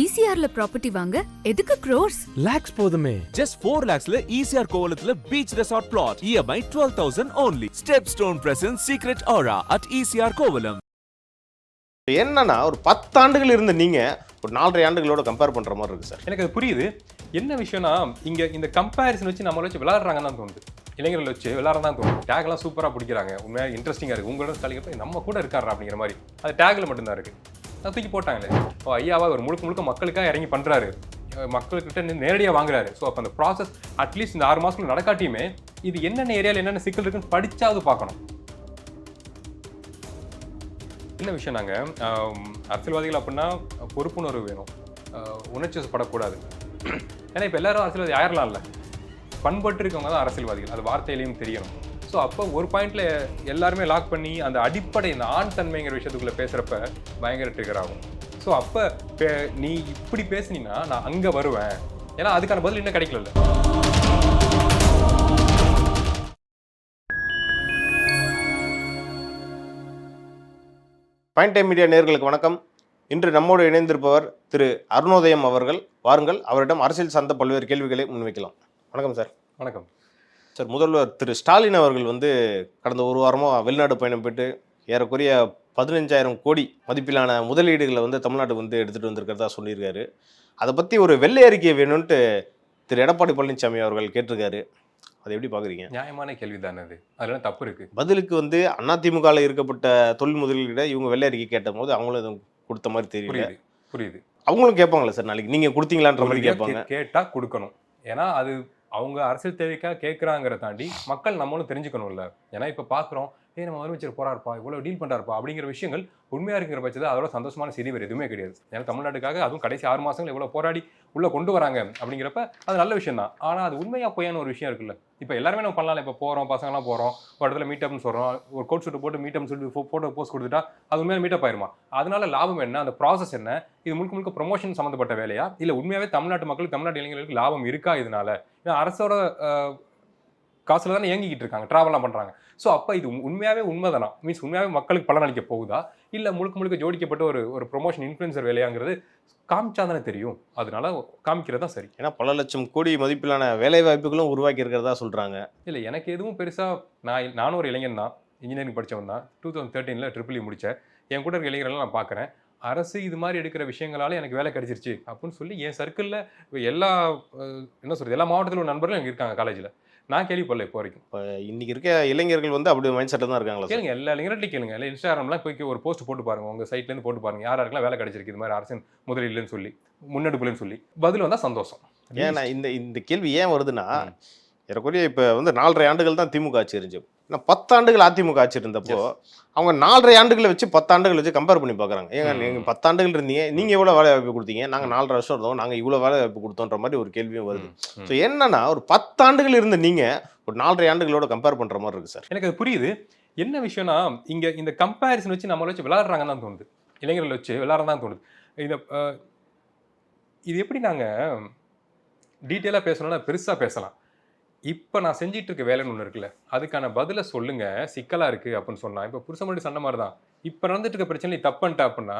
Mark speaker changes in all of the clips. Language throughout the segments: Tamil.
Speaker 1: ஈசிஆர்ல ப்ராப்பர்ட்டி வாங்க எதுக்கு crores?
Speaker 2: lakhs போதுமே.
Speaker 3: Just 4 lakhsல ECR கோவலத்துல beach resort plot. EMI 12,000 only. Stepstone presents Secret Aura at ECR Kovalam.
Speaker 4: என்னன்னா ஒரு 10 ஆண்டுகள் இருந்த நீங்க ஒரு 4.5 ஆண்டுகளோட கம்பேர் பண்ற மாதிரி இருக்கு சார்.
Speaker 5: எனக்கு அது புரியுது. என்ன விஷயம்னா இங்க இந்த கம்பேரிசன் வச்சு நம்மள வச்சு விளையாடுறாங்கன்னு தான் தோணுது. இளைஞர்கள் வச்சு விளையாடுறதா தான் தோணுது. டேக்லாம் சூப்பரா பிடிக்கிறாங்க. உண்மையா இன்ட்ரெஸ்டிங்கா இருக்கு. உங்களோட ஸ்டாலிங் நம்ம கூட இருக்காரா அப்படிங்கிற மாதிரி. அது டேக்ல மட்டும்தான் இருக்கு. அதை தூக்கி போட்டாங்களே. ஐயாவா ஒரு முழுக்க மக்களுக்காக இறங்கி பண்றாரு. மக்கள்கிட்ட நேரடியாக வாங்குறாரு. ஸோ அப்போ அந்த ப்ராசஸ் அட்லீஸ்ட் இந்த 6 மாதத்துல நடக்காட்டியுமே இது என்னென்ன ஏரியாவில் என்னென்ன சிக்கல் இருக்குன்னு படிச்சாவது பார்க்கணும். என்ன விஷயம் நாங்கள் அரசியல்வாதிகள் அப்படின்னா பொறுப்புணர்வு வேணும், உணர்ச்சி படக்கூடாது. ஏன்னா இப்போ எல்லாரும் அரசியல்வாதி ஆயிரலாம் இல்லை, பண்பட்டு இருக்கவங்க தான் அரசியல்வாதிகள், அது வார்த்தையிலையும் தெரியணும். ஸோ அப்போ ஒரு பாயிண்ட்ல எல்லாருமே லாக் பண்ணி அந்த அடிப்படை இந்த ஆண் தன்மைங்கிற விஷயத்துக்குள்ள பேசுறப்ப பயங்கர ட்ரிகர் ஆகும். ஸோ அப்போ நீ இப்படி பேசுனீங்கன்னா நான் அங்கே வருவேன், ஏன்னா அதுக்கான பதில் இன்னும் கிடைக்கல.
Speaker 4: பாயிண்ட் டைம் மீடியா நேயர்களுக்கு வணக்கம். இன்று நம்மோடு இணைந்திருப்பவர் திரு அருணோதயம் அவர்கள். வாருங்கள், அவரிடம் அரசியல் சார்ந்த பல்வேறு கேள்விகளை முன்வைக்கலாம். வணக்கம் சார்.
Speaker 5: வணக்கம்
Speaker 4: சார். முதல்வர் திரு ஸ்டாலின் அவர்கள் கடந்த ஒரு வாரமாக வெளிநாடு பயணம் போயிட்டு ஏறக்குறைய 15,000 கோடி மதிப்பிலான முதலீடுகளை தமிழ்நாட்டுக்கு எடுத்துகிட்டு வந்திருக்கிறதா சொல்லியிருக்காரு. அதை பற்றி ஒரு வெள்ளை அறிக்கை வேணும்ன்ட்டு திரு எடப்பாடி பழனிசாமி அவர்கள் கேட்டிருக்காரு. அதை எப்படி பார்க்குறீங்க?
Speaker 5: நியாயமான கேள்வி தானே அது, அதெல்லாம் தப்பு இருக்குது.
Speaker 4: பதிலுக்கு அதிமுகவில் இருக்கப்பட்ட தொழில் முதலீட இவங்க வெள்ளை அறிக்கை கேட்ட போது அவங்களும் எதுவும் கொடுத்த மாதிரி தெரியல.
Speaker 5: புரியுது.
Speaker 4: அவங்களும் கேட்பாங்களா சார், நாளைக்கு நீங்கள் கொடுத்தீங்களான்ற மாதிரி கேட்பாங்க.
Speaker 5: கேட்டால் கொடுக்கணும். ஏன்னா அது அவங்க அரசியல் தேவைக்காக கேட்குறாங்கிற தாண்டி மக்கள் நம்மளும் தெரிஞ்சுக்கணும்ல. ஏன்னா இப்போ பார்க்குறோம், நம்ம முதலமைச்சர் போறாருப்பா, இவ்வளோ டீல் பண்ணுறாருப்பா அப்படிங்கிற விஷயங்கள் உண்மையாக இருக்கிற பட்சத்தில் அதோட சந்தோஷமான செய்தி வேறு எதுவுமே கிடையாது. ஏன்னா தமிழ்நாட்டுக்காக அதுவும் கடைசி 6 மாதங்கள் எவ்வளோ போராடி உள்ளே கொண்டு வராங்க அப்படிங்கிறப்ப அது நல்ல விஷயம் தான். ஆனால் அது உண்மையாக பொய்யான ஒரு விஷயம் இருக்குல்ல. இப்போ எல்லாருமே நம்ம பண்ணலாம். இப்போ போகிறோம், பசங்களாம் போகிறோம், ஒரு இடத்துல மீட்டப்னு சொல்கிறோம், ஒரு கோட் ஷூட் போட்டு மீட்டப்னு சொல்லி ஃபோட்டோ போஸ்ட் கொடுத்துட்டா அது உண்மையாக மீட்டப் ஆயிருமா? அதனால லாபம் என்ன? அந்த ப்ராசஸ் என்ன? இது முழுக்க ப்ரொமோஷன் சம்மந்தப்பட்ட வேலையா, இல்லை உண்மையாகவே தமிழ்நாட்டு மக்களுக்கு, தமிழ்நாட்டு இளைஞர்களுக்கு லாபம் இருக்கா இதனால? ஏன்னா அரசோட காசுல தானே இயங்கிக்கிட்டு இருக்காங்க, ட்ராவல்லாம் பண்ணுறாங்க. ஸோ அப்போ இது உண்மையாகவே உண்மைதானா? மீன்ஸ் உண்மையாகவே மக்களுக்கு பலன் அளிக்க போகுதா, இல்லை முழுக்க ஜோடிக்கப்பட்ட ஒரு ப்ரொமோஷன் இன்ஃப்ளூயன்சர் வேலையாங்கிறது காமிச்சா தானே தெரியும். அதனால காமிக்கிறது தான் சரி.
Speaker 4: ஏன்னா பல லட்சம் கோடி மதிப்பிலான வேலை வாய்ப்புகளும் உருவாக்கி இருக்கிறதா சொல்கிறாங்க.
Speaker 5: இல்லை, எனக்கு எதுவும் பெருசாக நானும் ஒரு இளைஞன் தான், இன்ஜினியரிங் படித்தவன் தான். 2013 ட்ரிபிள் இ முடித்தேன். என் கூட இருக்க இளைஞர்கள்லாம் நான் பார்க்குறேன். அரசு இது மாதிரி எடுக்கிற விஷயங்களால எனக்கு வேலை கிடைச்சிருச்சு அப்படின்னு சொல்லி என் சர்க்கிளில் எல்லா எல்லா மாவட்டத்திலும் நண்பர்களும் எனக்கு இருக்காங்க காலேஜில். நான் கேள்விப்படல இப்போ வரைக்கும்.
Speaker 4: இப்போ இன்னைக்கு இருக்க இளைஞர்கள் அப்படி மைண்ட் செட்டில் தான் இருக்காங்களா?
Speaker 5: கேளுங்க, எல்லா இளைஞர்கிட்டையும் கேளுங்க. இல்லை இன்ஸ்டாகிராம்லாம் போய் ஒரு போஸ்ட் போட்டு பாருங்க, உங்கள் சைட்லேருந்து போட்டு பாருங்க, யாருக்கெல்லாம் வேலை கிடைச்சிருக்கு இது மாதிரி அரசின் முதலீடுன்னு சொல்லி, முன்னெடுப்புலன்னு சொல்லி. பதில் வந்தால் சந்தோஷம்.
Speaker 4: ஏன்னா இந்த கேள்வி ஏன் வருதுன்னா, ஏறக்குறைய இப்போ 4.5 ஆண்டுகள் தான் திமுக ஆட்சி இருந்துச்சு. ஏன்னா 10 ஆண்டுகள் அதிமுக ஆட்சி இருந்தப்போ அவங்க 4.5 ஆண்டுகளை வச்சு 10 ஆண்டுகள் வச்சு கம்பேர் பண்ணி பார்க்குறாங்க. ஏங்க நீங்கள் 10 ஆண்டுகள் இருந்தீங்க, நீங்கள் எவ்வளோ வேலை வாய்ப்பு கொடுத்தீங்க, நாங்கள் 4.5 வருஷம் இருந்தோம், நாங்கள் இவ்வளோ வேலை வாய்ப்பு கொடுத்தோன்ற மாதிரி ஒரு கேள்வியும் வருது. ஸோ என்னன்னா ஒரு 10 ஆண்டுகள் இருந்த நீங்கள் ஒரு 4.5 ஆண்டுகளோட கம்பேர் பண்ணுற மாதிரி இருக்குது சார்.
Speaker 5: எனக்கு அது புரியுது. என்ன விஷயம்னா இங்கே இந்த கம்பேரிசன் வச்சு நம்மளை வச்சு விளையாடுறாங்கன்னு தான் தோணுது, இளைஞர்கள் வச்சு விளையாடுறதான் தோணுது. இது எப்படி நாங்கள் டீட்டெயிலாக பேசணும்னா பெருசாக பேசலாம். இப்போ நான் செஞ்சிட்டு இருக்க வேலைன்னு ஒன்று இருக்குல்ல, அதுக்கான பதிலை சொல்லுங்க, சிக்கலாக இருக்குது அப்படின்னு சொன்னால். இப்போ புருஷ முன்னாடி சண்டை மாதிரி தான். இப்போ நடந்துட்டு இருக்க பிரச்சனை தப்புன்ட்டா அப்படின்னா,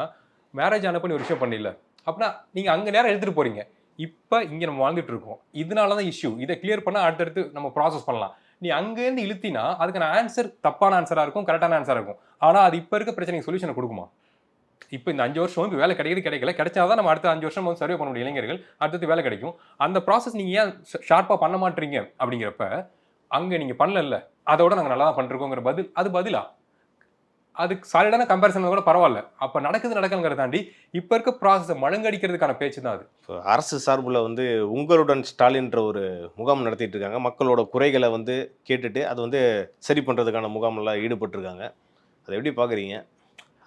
Speaker 5: மேரேஜ் ஆனப்போ நீ ஒரு விஷயம் பண்ணிடல அப்படின்னா நீங்கள் அங்கே நேரம் எடுத்துகிட்டு போகிறீங்க. இப்போ இங்கே நம்ம வாழ்ந்துட்டு இருக்கோம், இதனால தான் இஷ்யூ. இதை கிளியர் பண்ணால் அடுத்தடுத்து நம்ம ப்ராசஸ் பண்ணலாம். நீ அங்கேருந்து இழுத்தினா அதுக்கான ஆன்சர் தப்பான ஆன்சராக இருக்கும், கரெக்டான ஆன்சராக இருக்கும். ஆனால் அது இப்போ இருக்க பிரச்சனைக்கு சொல்யூஷனை கொடுக்குமா? இப்போ இந்த 5 வருஷம் இப்போ வேலை கிடைக்கல, கிடைச்சாதான் நம்ம அடுத்த 5 வருஷம் சர்வே பண்ண முடியும் இளைஞர்கள், அடுத்தது வேலை கிடைக்கும். அந்த ப்ராசஸ் நீங்கள் ஏன் ஷார்ப்பாக பண்ண மாட்டீங்க அப்படிங்கிறப்ப அங்கே நீங்கள் பண்ணல, அதோட நாங்கள் நல்லா தான் பண்ணிருக்கோங்கிற பதில், அது பதிலா? அதுக்கு சாலிடான கம்பேரிசன் கூட பரவாயில்ல. அப்போ நடக்குங்கிறத தாண்டி இப்போ இருக்க ப்ராசஸை மழுங்கடிக்கிறதுக்கான பேச்சு தான் அது.
Speaker 4: அரசு சார்பில் உங்களுடன் ஸ்டாலின்ற ஒரு முகாம் நடத்திட்டு இருக்காங்க. மக்களோட குறைகளை கேட்டுட்டு அது சரி பண்ணுறதுக்கான முகாமெல்லாம் ஈடுபட்டிருக்காங்க. அதை எப்படி பார்க்குறீங்க?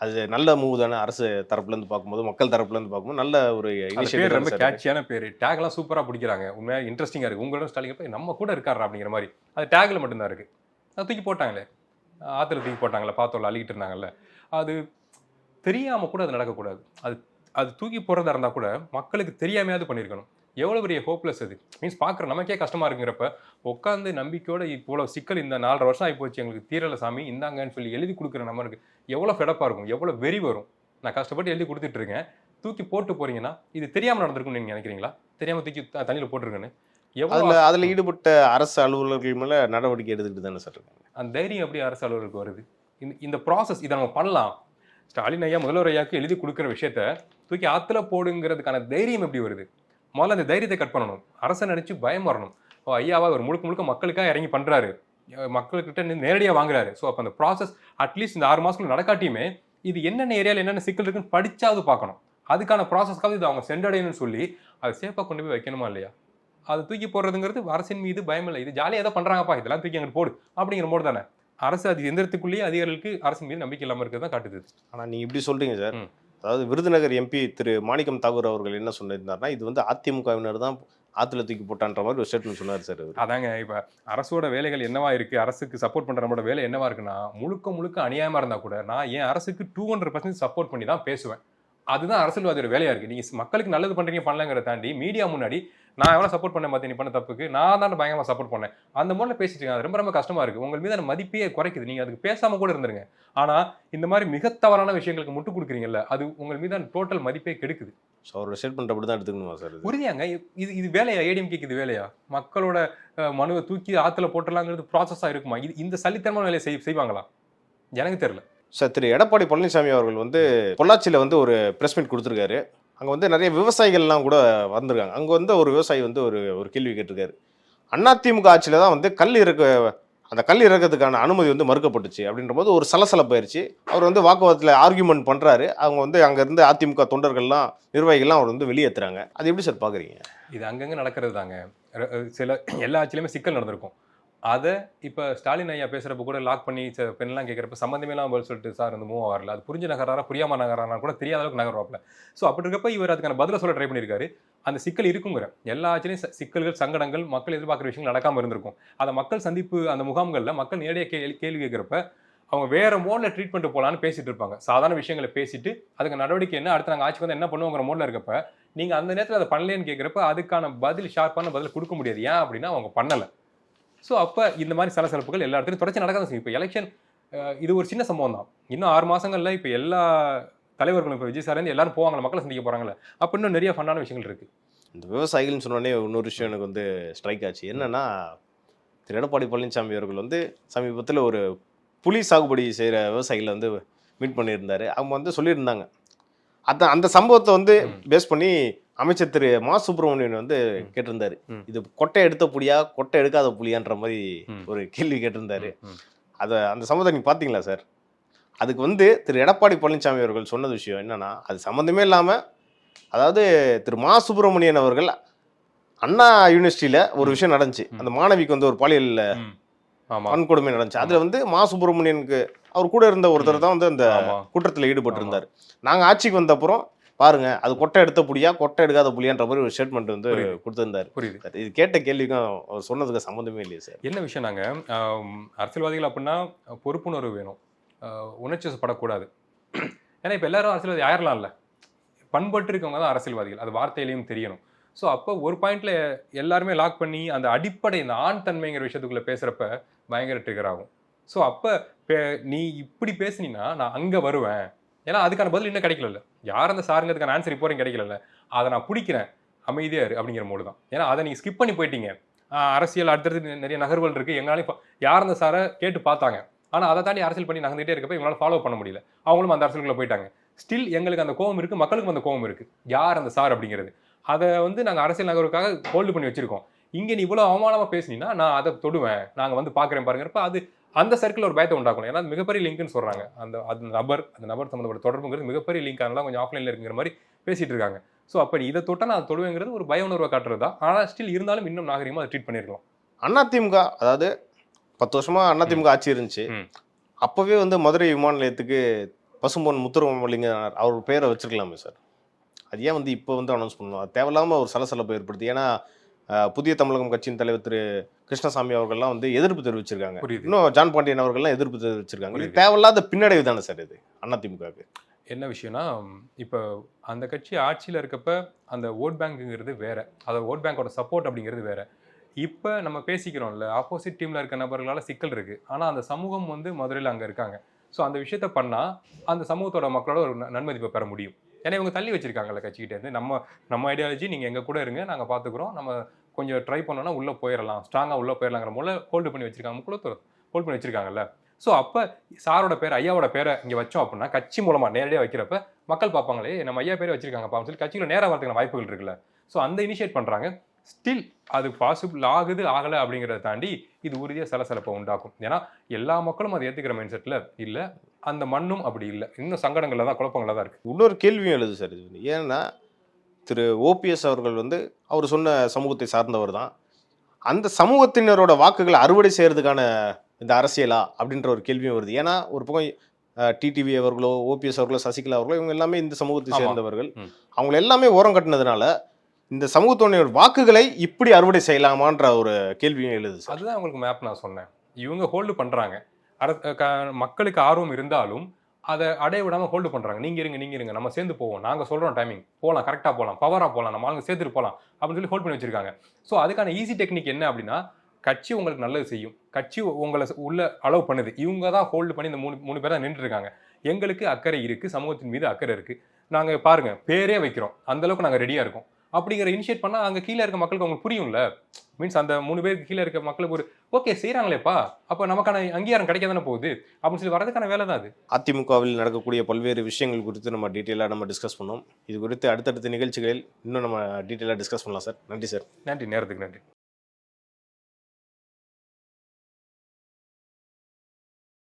Speaker 4: அது நல்ல மூவ் தானே? அரசு தரப்புலேருந்து பார்க்கும்போது, மக்கள் தரப்புலேருந்து பார்க்கும்போது நல்ல ஒரு
Speaker 5: இனிஷியேட்டிவ். ரொம்ப கேட்சியான பேர், டேக்லாம் சூப்பராக பிடிக்கிறாங்க, உண்மையாக இன்ட்ரெஸ்டிங்காக இருக்குது. உங்களோட ஸ்டாலின் நம்ம கூட இருக்காரா அப்படிங்கிற மாதிரி. அது டேக்கில் மட்டும்தான் இருக்குது. அது தூக்கி போட்டாங்களே, ஆற்றுல தூக்கி போட்டாங்களே, பார்த்தோம்ல, அழுகிட்டு இருந்தாங்கல்ல. அது தெரியாமல் கூட அது நடக்கக்கூடாது. அது தூக்கி போடுறதா இருந்தால் கூட மக்களுக்கு தெரியாமையாவது பண்ணியிருக்கணும். எவ்வளோ பெரிய ஹோப்லெஸ் அது. மீன்ஸ் பார்க்குற நமக்கே கஷ்டமாக இருக்குங்கிறப்ப உட்காந்து நம்பிக்கையோட இவ்வளோ சிக்கல் இந்த 4.5 வருஷம் ஆகி போச்சு, எங்களுக்கு தீரலை சாமி இந்தாங்கன்னு சொல்லி எழுதி கொடுக்குற நம்மளுக்கு எவ்வளோ ஃபெடப்பாக இருக்கும், எவ்வளோ வெறி வரும். நான் கஷ்டப்பட்டு எழுதி கொடுத்துட்டு இருக்கேன், தூக்கி போட்டு போறீங்கன்னா இது தெரியாம நடந்திருக்கும்னு நீங்க நினைக்கிறீங்களா? தெரியாம தூக்கி தண்ணியில போட்டிருக்கேன்னு
Speaker 4: அதுல ஈடுபட்ட அரசு அலுவலர்கள் மேல நடவடிக்கை எடுத்துக்கிட்டு தானே சார் இருக்காங்க.
Speaker 5: அந்த தைரியம் எப்படி அரசு அலுவலருக்கு வருது? இந்த ப்ராசஸ் இதை நம்ம பண்ணலாம். ஸ்டாலின் ஐயா முதல்வர் ஐயாவுக்கு எழுதி கொடுக்குற விஷயத்த தூக்கி ஆத்துல போடுங்கிறதுக்கான தைரியம் எப்படி வருது? முதல்ல அந்த தைரியத்தை கட் பண்ணணும். அரசை நினைச்சு பயம் வரணும். ஐயாவா ஒரு முழுக்க முழுக்க மக்களுக்காக இறங்கி பண்றாரு, மக்கள்கிட்ட நேரடியாக வாங்குறாரு. ஸோ அப்போ அந்த ப்ராசஸ் அட்லீஸ்ட் இந்த 6 மாசத்துல நடக்காட்டியுமே இது என்னென்ன ஏரியாவில் என்னென்ன சிக்கல் இருக்குன்னு படிச்சாவது பார்க்கணும். அதுக்கான ப்ராசஸ்க்காவது இது அவங்க சென்றடையணும்னு சொல்லி அதை சேஃபாக கொண்டு போய் வைக்கணுமா இல்லையா? அதை தூக்கி போடுறதுங்கிறது அரசின் மீது பயம் இல்லை. இது ஜாலியாக எதை பண்றாங்கப்பா, இதெல்லாம் தூக்கி அங்கே போடு அப்படிங்கிற போது தானே. அரசு அது எந்திரத்துக்குள்ளேயே அதிகாரிகளுக்கு அரசின் மீது நம்பிக்கை இல்லாமல் இருக்கிறது தான் காட்டுது.
Speaker 4: ஆனா நீங்க இப்படி சொல்றீங்க சார். அதாவது விருதுநகர் எம்பி திரு மாணிக்கம் தாகூர் அவர்கள் என்ன சொல்லியிருந்தாருன்னா, இது வந்து அதிமுகவினர் தான் ஆத்துல தூக்கி போட்டான்ற மாதிரி ஒரு ஸ்டேட்மெண்ட் சொன்னார் சார்.
Speaker 5: அதாங்க இப்ப அரசோட வேலைகள் என்னவா இருக்கு, அரசுக்கு சப்போர்ட் பண்ற நம்மளோட வேலை என்னவா இருக்குன்னா, முழுக்க முழுக்க அநியாயமா இருந்தா கூட நான் என் அரசுக்கு 200% சப்போர்ட் பண்ணி தான் பேசுவேன். அதுதான் அரசியல்வாதியோட வேலையா இருக்கு. நீங்க மக்களுக்கு நல்லது பண்றீங்க பண்ணலங்கிறத தாண்டி மீடியா முன்னாடி நான் எவ்வளவு சப்போர்ட் பண்ண மாட்டேன், நீ பண்ண தப்புக்கு நான் தான் பயங்கரமா சப்போர்ட் பண்ணேன் அந்த மாதிரி பேசிட்டு இருக்காங்க. ரொம்ப ரொம்ப கஷ்டமா இருக்கு. உங்க மீதான மதிப்பையே குறைக்குது. நீங்க அதுக்கு பேசாம கூட இருந்துருங்க. ஆனா இந்த மாதிரி மிக தவறான விஷயங்களுக்கு முட்டு கொடுக்குறீங்கல்ல, அது உங்கள் மீதான டோட்டல் மதிப்பே கெடுக்குது.
Speaker 4: அவரோட ஸ்டேட்மெண்ட் அப்படி தான் எடுத்துக்கணுமா சார்?
Speaker 5: உறுதியாங்க. இது வேலையா? ஏடிஎம்கேக்கு இது வேலையா? மக்களோட மனுவை தூக்கி ஆத்துல போட்டுலாங்கிறது ப்ராசஸா இருக்குமா? இந்த சலித்தனமான வேலையை செய்வாங்களா? எனக்கு தெரியல
Speaker 4: சார். திரு எடப்பாடி பழனிசாமி அவர்கள் வந்து பொள்ளாச்சியில் வந்து ஒரு ப்ரெஸ் மீட் கொடுத்துருக்காரு. அங்கே வந்து நிறைய விவசாயிகள்லாம் கூட வந்திருக்காங்க. அங்கே வந்து ஒரு விவசாயி வந்து ஒரு கேள்வி கேட்டிருக்காரு. அதிமுக ஆட்சியில் தான் வந்து அந்த கல் இறக்கிறதுக்கான அனுமதி வந்து மறுக்கப்பட்டுச்சு அப்படின்ற போது ஒரு சலசலப்பு ஆயிடுச்சு. அவர் வந்து வாக்குவாதத்தில் ஆர்கியூமெண்ட் பண்ணுறாரு. அவங்க வந்து அங்கேருந்து அதிமுக தொண்டர்கள்லாம் நிர்வாகிகள்லாம் அவர் வந்து வெளியேற்றுறாங்க. அது எப்படி சார் பார்க்குறீங்க?
Speaker 5: இது அங்கங்கே நடக்கிறது தாங்க. சில எல்லா ஆட்சியிலுமே சிக்கல் நடந்திருக்கும். அதை இப்போ ஸ்டாலின் ஐயா பேசுகிறப்ப கூட லாக் பண்ணி பெண்ணெல்லாம் கேட்குறப்ப சம்மந்தமே இல்லாமல் பதில் சொல்லிட்டு சார் இந்த மூவ் வரல, அது புரிஞ்ச நகராரா புரியாம நகராரா கூட தெரியாத அளவுக்கு நகர்வாப்ல. ஸோ அப்படி இருக்கப்ப இவர் அதுக்கான பதிலை சொல்ல ட்ரை பண்ணியிருக்காரு. அந்த சிக்கல் இருக்குங்கிற எல்லா ஆட்சியிலையும் சிக்கல்கள் சங்கடங்கள் மக்கள் எதிர்பார்க்குற விஷயங்கள் நடக்காமல் இருந்திருக்கும். அந்த மக்கள் சந்திப்பு அந்த முகாம்களில் மக்கள் நேரடியாக கேள்வி கேட்குறப்ப அவங்க வேற மோடில் ட்ரீட்மெண்ட் போகலான்னு பேசிட்டு இருப்பாங்க. சாதாரண விஷயங்களை பேசிட்டு அதுக்கு நடவடிக்கை என்ன, அடுத்து நாங்கள் ஆட்சிக்கு வந்து என்ன பண்ணுவோங்கிற மோடில் இருக்கப்ப நீங்கள் அந்த நேரத்தில் அதை பண்ணலேன்னு கேட்குறப்ப அதுக்கான பதில் ஷார்ப்பான பதில் கொடுக்க முடியாது. ஏன் அப்படின்னா அவங்க பண்ணலை. ஸோ அப்போ இந்த மாதிரி சலசலப்புகள் எல்லா இடத்துலையும் தொடர்ச்சி நடக்காத செய்யும். இப்போ எலெக்ஷன் இது ஒரு சின்ன சம்பவம் தான். இன்னும் 6 மாதங்களில் இப்போ எல்லா தலைவர்களும் இப்போ விஜய் சார் எல்லாரும் போவாங்களா, மக்களை சந்திக்க போகிறாங்களே, அப்போ இன்னும் நிறைய ஃபன்னான விஷயங்கள் இருக்குது.
Speaker 4: இந்த விவசாயிகள்னு சொன்னோடனே இன்னொரு விஷயம் எனக்கு வந்து ஸ்ட்ரைக் ஆச்சு. என்னன்னா, திரு எடப்பாடி பழனிசாமி அவர்கள் வந்து சமீபத்தில் ஒரு புலி சாகுபடி செய்கிற விவசாயிகளை வந்து மீட் பண்ணியிருந்தாரு. அவங்க வந்து சொல்லியிருந்தாங்க, அந்த சம்பவத்தை வந்து பேஸ் பண்ணி அமைச்சர் திரு மா சுப்பிரமணியன் வந்து கேட்டிருந்தாரு, இது கொட்டை எடுத்த புலியா கொட்டை எடுக்காத புலியான்ற மாதிரி ஒரு கேள்வி கேட்டிருந்தாரு. அந்த சம்பவத்தை நீங்க பாத்தீங்களா சார்? அதுக்கு வந்து திரு எடப்பாடி பழனிசாமி அவர்கள் சொன்னது விஷயம் என்னன்னா, அது சம்மந்தமே இல்லாம, அதாவது திரு மா சுப்பிரமணியன் அவர்கள் அண்ணா யூனிவர்சிட்டியில ஒரு விஷயம் நடந்துச்சு. அந்த மாணவிக்கு வந்து ஒரு பாலியல் வன்கொடுமை நடந்துச்சு. அதுல வந்து மா சுப்பிரமணியனுக்கு அவர் கூட இருந்த ஒருத்தர் தான் வந்து அந்த குற்றத்தில் ஈடுபட்டு இருந்தார். நாங்க ஆட்சிக்கு வந்த அப்புறம் பாருங்க, அது கொட்டை எடுத்த புலியா கொட்டை எடுக்காத புலியான்ற மாதிரி ஒரு ஸ்டேட்மெண்ட் வந்து கொடுத்திருந்தாரு.
Speaker 5: புரியுது.
Speaker 4: இது கேட்ட கேள்விக்கும் அவர் சொன்னதுக்கு சம்மந்தமே இல்லையா சார்?
Speaker 5: என்ன விஷயம், நாங்க அரசியல்வாதிகள் அப்படின்னா பொறுப்புணர்வு வேணும், உணர்ச்சி படக்கூடாது. ஏன்னா இப்போ எல்லாரும் அரசியல்வாதி ஆயிரலாம் இல்லை, பண்பட்டு இருக்கவங்க தான் அரசியல்வாதிகள், அது வார்த்தையிலையும் தெரியணும். ஸோ அப்போ ஒரு பாயிண்ட்ல எல்லாருமே லாக் பண்ணி அந்த அடிப்படை இந்த ஆண் தன்மைங்கிற விஷயத்துக்குள்ள பேசுறப்ப பயங்கர ட்ரிகர் ஆகும். ஸோ அப்போ நீ இப்படி பேசுனீங்கன்னா நான் அங்கே வருவேன், ஏன்னா அதுக்கான பதில் இன்னும் கிடைக்கல. யார் அந்த சாருங்கிறதுக்கான ஆன்சர் இப்போ கிடைக்கல, அதை நான் பிடிக்கிறேன் அமைதியா இரு அப்படிங்கிற மோடு தான். ஏன்னா அதை நீங்க ஸ்கிப் பண்ணி போயிட்டீங்க. அரசியல் அடுத்தடுத்து நிறைய நகர்வுகள் இருக்கு, எங்களாலையும் யார் அந்த சாரை கேட்டு பார்த்தாங்க, ஆனா அதை தாண்டி அரசியல் பண்ணி நகர்ந்துட்டே இருக்கப்ப இவங்களால ஃபாலோ பண்ண முடியல, அவங்களும் அந்த அரசியலுக்குள்ள போயிட்டாங்க. ஸ்டில் எங்களுக்கு அந்த கோவம் இருக்கு, மக்களுக்கும் அந்த கோவம் இருக்கு, யார் அந்த சார் அப்படிங்கிறது. அதை வந்து நாங்கள் அரசியல் நகர்வுக்காக ஹோல்டு பண்ணி வச்சிருக்கோம். இங்கே நீ இவ்வளோ அவமானமா பேசினீங்கன்னா நான் அதை தொடுவேன், நாங்கள் வந்து பார்க்குறேன் பாருங்கிறப்ப அது அந்த சர்க்கிள் ஒரு பயத்தை உண்டாக்கணும். ஏன்னா மிகப்பெரிய லிங்க்னு சொல்றாங்க, அந்த நபர் சம்மந்தப்பட்ட தொடர்புங்கிறது மிகப்பெரிய லிங்க், அதனால கொஞ்சம் ஆஃப்லைன்ல இருக்கிற மாதிரி பேசிட்டு இருக்காங்க. ஸோ அப்படி இதை தொட்டா நான் தொடுவேங்கிறது ஒரு பய உணர்வை காட்டுறது தான். ஆனால் ஸ்டில் இருந்தாலும் இன்னும் நாகரிகமாக அதை ட்ரீட் பண்ணிருக்கலாம்.
Speaker 4: அதிமுக அதாவது 10 வருஷமா அதிமுக ஆட்சி இருந்துச்சு. அப்பவே வந்து மதுரை விமான நிலையத்துக்கு பசும்பொன் முத்துராமலிங்கனார் அவர் பேரை வச்சிருக்கலாமே சார். அது ஏன் வந்து இப்போ வந்து அனௌன்ஸ் பண்ணணும்? அது தேவையில்லாம ஒரு சலசலப்பை ஏற்படுத்தி. ஏன்னா புதிய தமிழகம் கட்சியின் தலைவர் திரு கிருஷ்ணசாமி அவர்கள்லாம் வந்து எதிர்ப்பு தெரிவிச்சிருக்காங்க. இன்னும் ஜான் பாண்டியன் அவர்கள்லாம் எதிர்ப்பு தெரிவிச்சிருக்காங்க. இது தேவையில்லாத பின்னடைவு தானே சார் இது அதிமுகவுக்கு?
Speaker 5: என்ன விஷயம்னா, இப்போ அந்த கட்சி ஆட்சியில் இருக்கப்ப அந்த ஓட் பேங்க்குங்கிறது வேற, அதாவது ஓட் பேங்கோட சப்போர்ட் அப்படிங்கிறது வேற. இப்போ நம்ம பேசிக்கிறோம்ல, ஆப்போசிட் டீம்ல இருக்க நபர்களால் சிக்கல் இருக்கு, ஆனால் அந்த சமூகம் வந்து மதுரையில் அங்கே இருக்காங்க. ஸோ அந்த விஷயத்த பண்ணால் அந்த சமூகத்தோட மக்களோட ஒரு நன்மதிப்பை பெற முடியும். ஏன்னா இவங்க தள்ளி வச்சிருக்காங்கல்ல கட்சிக்கிட்டே இருந்து, நம்ம ஐடியாலஜி நீங்க எங்க கூட இருங்க, நாங்க பாத்துக்கிறோம், நம்ம கொஞ்சம் ட்ரை பண்ணோம்னா உள்ள போயிடலாம், ஸ்ட்ராங்கா உள்ள போயிடலாங்கிற போல ஹோல்டு பண்ணி வச்சிருக்காங்க, முக்குளத்தூர் ஹோல்ட் பண்ணி வச்சிருக்காங்கல்ல. ஸோ அப்ப சாரோட பேர், ஐயாவோட பேரை இங்க வச்சோம் அப்படின்னா கட்சி மூலமா நேரடியாக வைக்கிறப்ப மக்கள் பார்ப்பாங்களே நம்ம ஐயா பேரை வச்சிருக்காங்கப்பா சொல்லி கட்சியில நேரம் வரதுக்கான வாய்ப்புகள் இருக்குல்ல. ஸோ அந்த இனிஷியேட் பண்றாங்க. ஸ்டில் அது பாசிபிள் ஆகுது ஆகலை அப்படிங்கிறத தாண்டி இது உறுதியாக சலசலப்பை உண்டாக்கும். ஏன்னா எல்லா மக்களும் அதை ஏற்றுக்கிற மைண்ட் செட்டில் இல்லை, அந்த மண்ணும் அப்படி இல்லை, இன்னும் சங்கடங்களில் தான், குழப்பங்களில் தான் இருக்குது.
Speaker 4: இன்னொரு கேள்வியும் எழுது சார் இது வந்து. ஏன்னா திரு ஓபிஎஸ் அவர்கள் வந்து அவர் சொன்ன சமூகத்தை சார்ந்தவர் தான். அந்த சமூகத்தினரோட வாக்குகளை அறுவடை செய்யறதுக்கான இந்த அரசியலா அப்படின்ற ஒரு கேள்வியும் வருது. ஏன்னா ஒரு பக்கம் டிடிவி அவர்களோ ஓபிஎஸ் அவர்களோ சசிகலா அவர்களோ இவங்க எல்லாமே இந்த சமூகத்தை சேர்ந்தவர்கள். அவங்க எல்லாமே ஓரம் கட்டினதுனால இந்த சமூகத்தோட வாக்குகளை இப்படி அறுவடை செய்யலாமான்ற ஒரு கேள்வியும் எழுது.
Speaker 5: அதுதான் உங்களுக்கு மேப் நான் சொன்னேன். இவங்க ஹோல்டு பண்றாங்க, மக்களுக்கு ஆர்வம் இருந்தாலும் அதை அடைய விடாம ஹோல்டு பண்றாங்க. நீங்க இருங்க நம்ம சேர்ந்து போவோம், நாங்க சொல்றோம் டைமிங் போகலாம், கரெக்டா போகலாம், பவரா போகலாம், நம்ம ஆளுங்க சேர்த்துட்டு போகலாம் அப்படின்னு சொல்லி ஹோல்ட் பண்ணி வச்சிருக்காங்க. ஸோ அதுக்கான ஈஸி டெக்னிக் என்ன அப்படின்னா, கட்சி உங்களுக்கு நல்லது செய்யும், கட்சி உங்களை உள்ள அலோவ் பண்ணுது, இவங்க தான் ஹோல்டு பண்ணி இந்த மூணு பேர் தான் நின்று இருக்காங்க. எங்களுக்கு அக்கறை இருக்கு, சமூகத்தின் மீது அக்கறை இருக்கு, நாங்க பாருங்க பேரே வைக்கிறோம், அந்த அளவுக்கு நாங்க ரெடியா இருக்கோம் அப்படிங்கிற இனிஷியேட் பண்ணா அங்க கீழே இருக்க மக்களுக்கு அவங்களுக்கு புரியும்ல. மீன்ஸ் அந்த 3 பேருக்கு கீழே இருக்க மக்களுக்கு ஒரு ஓகே செய்யறாங்களேப்பா, அப்ப நமக்கான அங்கீகாரம் கிடைக்க தானே போகுது அப்படின்னு சொல்லி வரதுக்கான வேலை தான் அது.
Speaker 4: அதிமுகவில் நடக்கக்கூடிய பல்வேறு விஷயங்கள் குறித்து நம்ம டீட்டெயிலாக நம்ம டிஸ்கஸ் பண்ணோம். இது குறித்து அடுத்தடுத்த நிகழ்ச்சிகளில் இன்னும் நம்ம டீட்டெயிலாக டிஸ்கஸ் பண்ணலாம் சார். நன்றி சார்.
Speaker 5: நன்றி, நேரத்துக்கு நன்றி.